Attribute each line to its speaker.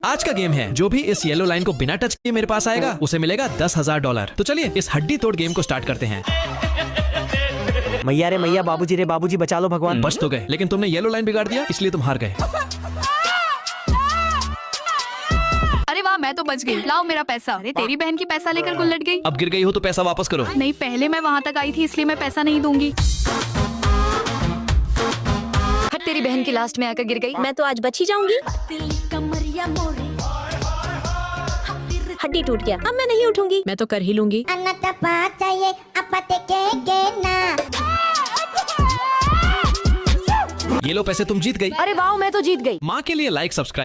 Speaker 1: आज का गेम है, जो भी इस येलो लाइन को बिना टच किए मेरे पास आएगा उसे मिलेगा $10,000। तो चलिए इस हड्डी तोड़ गेम को स्टार्ट करते हैं।
Speaker 2: मैया रे मैया, बाबूजी रे बाबूजी, बचा लो भगवान।
Speaker 1: बच तो गए, लेकिन तुमने येलो लाइन बिगाड़ दिया, इसलिए तुम हार गए।
Speaker 3: अरे वाह, मैं तो बच गई। लाओ मेरा पैसा। अरे तेरी बहन की पैसा लेकर गुल्लट गई।
Speaker 1: अब गिर गई हो तो पैसा वापस करो।
Speaker 3: नहीं, पहले मैं वहाँ तक आई थी इसलिए मैं पैसा नहीं दूंगी।
Speaker 4: हट, तेरी बहन की लास्ट में आकर गिर गई।
Speaker 5: मैं तो आज बच ही जाऊंगी। हड्डी टूट गया, अब मैं नहीं उठूंगी।
Speaker 6: मैं तो कर ही लूंगी।
Speaker 1: ये लो पैसे, तुम जीत गई।
Speaker 4: अरे वाह, मैं तो जीत गई।
Speaker 1: माँ के लिए लाइक सब्सक्राइब